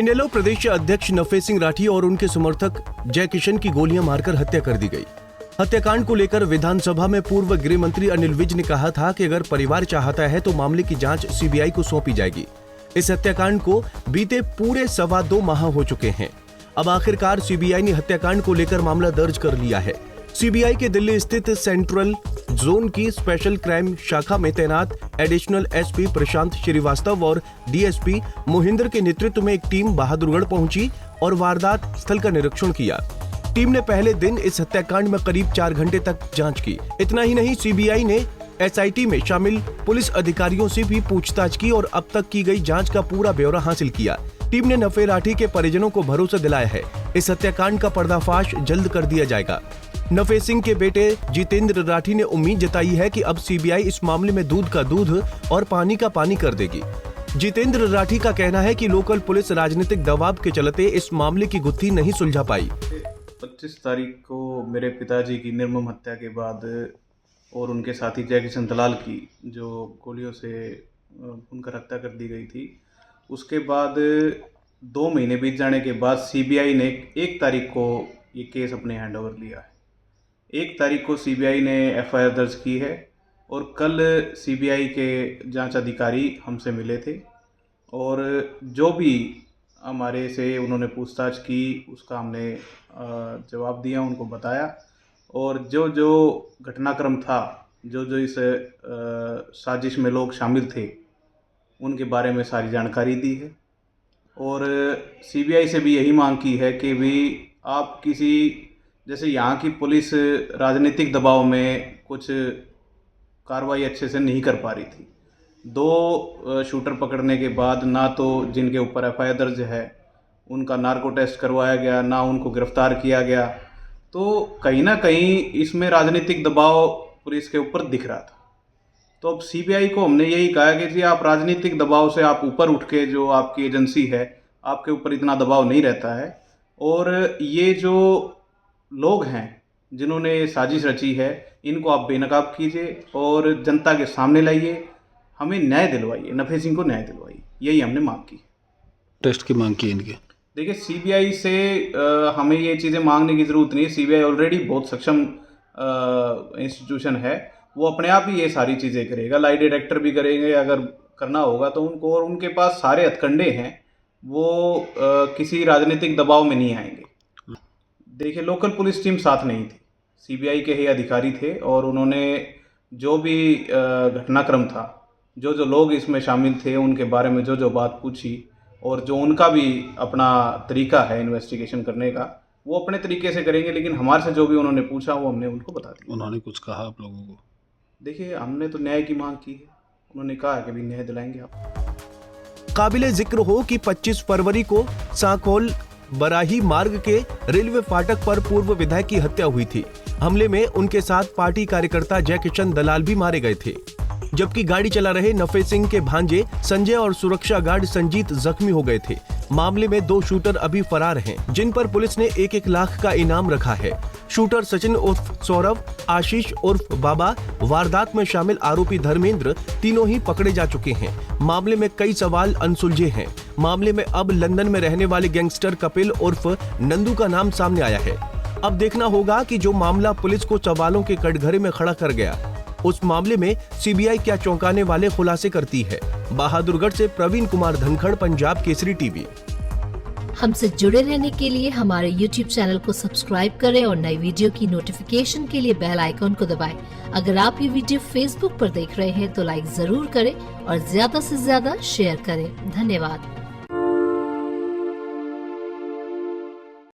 इनेलो प्रदेश अध्यक्ष नफे सिंह राठी और उनके समर्थक जय किशन की गोलियां मारकर हत्या कर दी गई। हत्याकांड को लेकर विधानसभा में पूर्व गृह मंत्री अनिल विज ने कहा था कि अगर परिवार चाहता है तो मामले की जांच सीबीआई को सौंपी जाएगी। इस हत्याकांड को बीते पूरे 2.25 माह हो चुके हैं। अब आखिरकार सीबीआई ने हत्याकांड को लेकर मामला दर्ज कर लिया है। सीबीआई के दिल्ली स्थित सेंट्रल जोन की स्पेशल क्राइम शाखा में तैनात एडिशनल एसपी प्रशांत श्रीवास्तव और डीएसपी मोहिंदर के नेतृत्व में एक टीम बहादुरगढ़ पहुंची और वारदात स्थल का निरीक्षण किया। टीम ने पहले दिन इस हत्याकांड में करीब 4 घंटे तक जांच की। इतना ही नहीं, सीबीआई ने एसआईटी में शामिल पुलिस अधिकारियों से भी पूछताछ की और अब तक की गई जांच का पूरा ब्यौरा हासिल किया। टीम ने नफे राठी के परिजनों को भरोसा दिलाया है, इस हत्याकांड का पर्दाफाश जल्द कर दिया जाएगा। नफे सिंह के बेटे जितेंद्र राठी ने उम्मीद जताई है कि अब सीबीआई इस मामले में दूध का दूध और पानी का पानी कर देगी। जितेंद्र राठी का कहना है कि लोकल पुलिस राजनीतिक दबाव के चलते इस मामले की गुत्थी नहीं सुलझा पाई। 25 तारीख को मेरे पिताजी की निर्मम हत्या के बाद और उनके साथी जय किशन दलाल की जो गोलियों से उनकर हत्या कर दी गई थी, उसके बाद 2 महीने बीत जाने के बाद सीबीआई ने 1 तारीख को ये केस अपने हैंड ओवर लिया है। 1 तारीख को सीबीआई ने एफआईआर दर्ज की है और कल सीबीआई के जांच अधिकारी हमसे मिले थे और जो भी हमारे से उन्होंने पूछताछ की उसका हमने जवाब दिया, उनको बताया और जो जो घटनाक्रम था, जो जो इस साजिश में लोग शामिल थे, उनके बारे में सारी जानकारी दी है। और सीबीआई से भी यही मांग की है कि भी आप किसी, जैसे यहाँ की पुलिस राजनीतिक दबाव में कुछ कार्रवाई अच्छे से नहीं कर पा रही थी। 2 शूटर पकड़ने के बाद ना तो जिनके ऊपर एफआईआर दर्ज है उनका नार्को टेस्ट करवाया गया, ना उनको गिरफ्तार किया गया, तो कहीं ना कहीं इसमें राजनीतिक दबाव पुलिस के ऊपर दिख रहा था। तो अब सीबीआई को हमने यही कहा कि जी आप राजनीतिक दबाव से आप ऊपर उठ के, जो आपकी एजेंसी है आपके ऊपर इतना दबाव नहीं रहता है और ये जो लोग हैं जिन्होंने साजिश रची है इनको आप बेनकाब कीजिए और जनता के सामने लाइए, हमें न्याय दिलवाइए, नफे सिंह को न्याय दिलवाइए, यही हमने मांग की। टेस्ट की मांग की इनकी। देखिए सीबीआई से हमें ये चीज़ें मांगने की ज़रूरत नहीं है। सीबीआई ऑलरेडी बहुत सक्षम इंस्टीट्यूशन है, वो अपने आप ही ये सारी चीज़ें करेगा, लाई डिटेक्टर भी करेंगे अगर करना होगा तो उनको, और उनके पास सारे हथकंडे हैं, वो किसी राजनीतिक दबाव में नहीं आएंगे। देखिए लोकल पुलिस टीम साथ नहीं थी, सीबीआई के ही अधिकारी थे और उन्होंने जो भी घटनाक्रम था, जो जो लोग इसमें शामिल थे उनके बारे में जो जो बात पूछी और जो उनका भी अपना तरीका है इन्वेस्टिगेशन करने का, वो अपने तरीके से करेंगे, लेकिन हमारे से जो भी उन्होंने पूछा वो हमने उनको बता दिया। उन्होंने कुछ कहा आप लोगों को? देखिए हमने तो न्याय की मांग की है, उन्होंने कहा कि भी न्याय दिलाएंगे आप। काबिले जिक्र हो कि 25 फरवरी को सांकोल बराही मार्ग के रेलवे फाटक पर पूर्व विधायक की हत्या हुई थी। हमले में उनके साथ पार्टी कार्यकर्ता जय किशन दलाल भी मारे गए थे, जबकि गाड़ी चला रहे नफे सिंह के भांजे संजय और सुरक्षा गार्ड संजीत जख्मी हो गए थे। मामले में 2 शूटर अभी फरार हैं, जिन पर पुलिस ने 1-1 लाख का इनाम रखा है। शूटर सचिन उर्फ सौरभ, आशीष उर्फ बाबा, वारदात में शामिल आरोपी धर्मेंद्र, तीनों ही पकड़े जा चुके हैं। मामले में कई सवाल अनसुलझे हैं। मामले में अब लंदन में रहने वाले गैंगस्टर कपिल उर्फ नंदू का नाम सामने आया है। अब देखना होगा कि जो मामला पुलिस को सवालों के कटघरे में खड़ा कर गया, उस मामले में सीबीआई क्या चौंकाने वाले खुलासे करती है। बहादुरगढ़ से प्रवीण कुमार धनखड़, पंजाब केसरी टीवी। हमसे जुड़े रहने के लिए हमारे YouTube चैनल को सब्सक्राइब करें और नई वीडियो की नोटिफिकेशन के लिए बेल आइकॉन को दबाएं। अगर आप ये वीडियो Facebook पर देख रहे हैं तो लाइक जरूर करें और ज्यादा से ज्यादा शेयर करें। धन्यवाद।